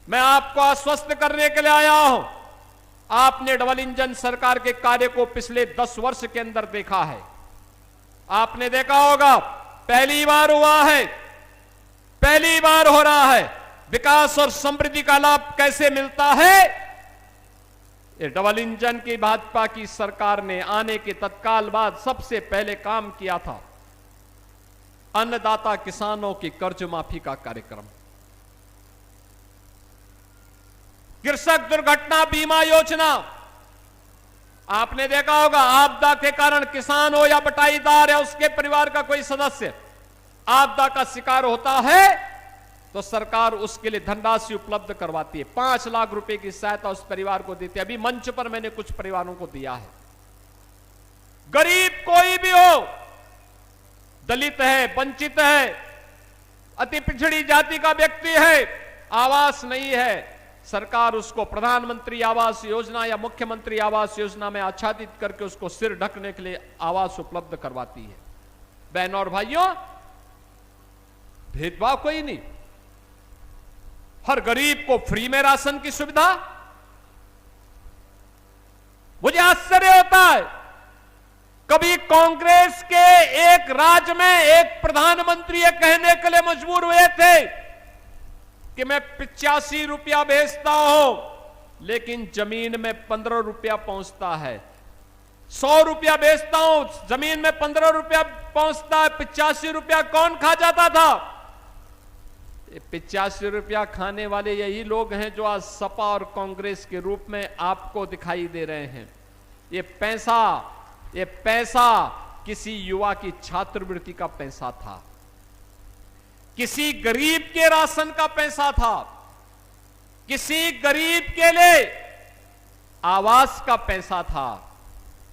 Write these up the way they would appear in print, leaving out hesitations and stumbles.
मैं आपको आश्वस्त करने के लिए आया हूं। आपने डबल इंजन सरकार के कार्य को पिछले 10 वर्ष के अंदर देखा है। आपने देखा होगा, पहली बार हुआ है, पहली बार हो रहा है। विकास और समृद्धि का लाभ कैसे मिलता है? ये डबल इंजन की भाजपा की सरकार ने आने के तत्काल बाद सबसे पहले काम किया था, अन्नदाता किसानों की कर्ज माफी का कार्यक्रम, कृषक दुर्घटना बीमा योजना। आपने देखा होगा, आपदा के कारण किसान हो या बटाईदार या उसके परिवार का कोई सदस्य आपदा का शिकार होता है तो सरकार उसके लिए धनराशि उपलब्ध करवाती है। 5 लाख रुपए की सहायता उस परिवार को देती है। अभी मंच पर मैंने कुछ परिवारों को दिया है। गरीब कोई भी हो, दलित है, वंचित है, अति पिछड़ी जाति का व्यक्ति है, आवास नहीं है, सरकार उसको प्रधानमंत्री आवास योजना या मुख्यमंत्री आवास योजना में आच्छादित करके उसको सिर ढकने के लिए आवास उपलब्ध करवाती है। बहनों और भाइयों, भेदभाव कोई नहीं। हर गरीब को फ्री में राशन की सुविधा। मुझे आश्चर्य होता है, कभी कांग्रेस के एक राज्य में एक प्रधानमंत्री ये कहने के लिए मजबूर हुए थे कि मैं 85 रुपया बेचता हूं, लेकिन जमीन में 15 रुपया पहुंचता है। 100 रुपया बेचता हूं, जमीन में 15 रुपया पहुंचता है। 85 रुपया कौन खा जाता था? 85 रुपया खाने वाले यही लोग हैं जो आज सपा और कांग्रेस के रूप में आपको दिखाई दे रहे हैं। ये पैसा किसी युवा की छात्रवृत्ति का पैसा था, किसी गरीब के राशन का पैसा था, किसी गरीब के लिए आवास का पैसा था,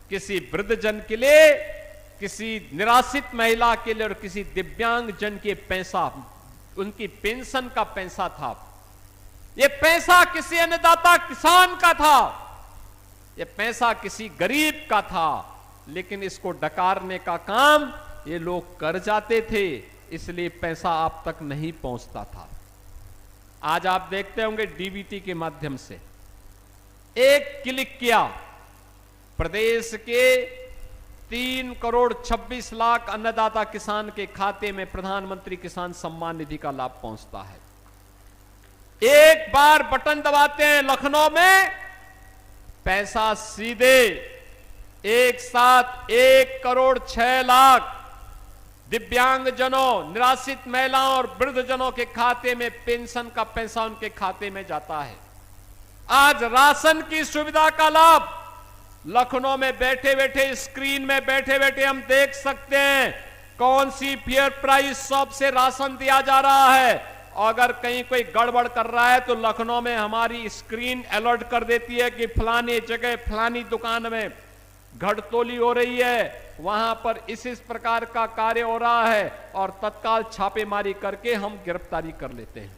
किसी वृद्धजन के लिए, किसी निराश्रित महिला के लिए और किसी दिव्यांग जन के पैसा, उनकी पेंशन का पैसा था। यह पैसा किसी अन्नदाता किसान का था, यह पैसा किसी गरीब का था, लेकिन इसको डकारने का काम ये लोग कर जाते थे, इसलिए पैसा आप तक नहीं पहुंचता था। आज आप देखते होंगे डीबीटी के माध्यम से एक क्लिक किया, प्रदेश के 3 करोड़ 26 लाख अन्नदाता किसान के खाते में प्रधानमंत्री किसान सम्मान निधि का लाभ पहुंचता है। एक बार बटन दबाते हैं, लखनऊ में पैसा सीधे एक साथ 1 करोड़ 6 लाख दिव्यांगजनों, निराश्रित महिलाओं और वृद्धजनों के खाते में पेंशन का पैसा उनके खाते में जाता है। आज राशन की सुविधा का लाभ लखनऊ में बैठे बैठे, स्क्रीन में बैठे बैठे हम देख सकते हैं कौन सी फेयर प्राइस शॉप से राशन दिया जा रहा है। और अगर कहीं कोई गड़बड़ कर रहा है तो लखनऊ में हमारी स्क्रीन अलर्ट कर देती है कि फलानी जगह फलानी दुकान में घटतोली हो रही है, वहां पर इस प्रकार का कार्य हो रहा है, और तत्काल छापेमारी करके हम गिरफ्तारी कर लेते हैं।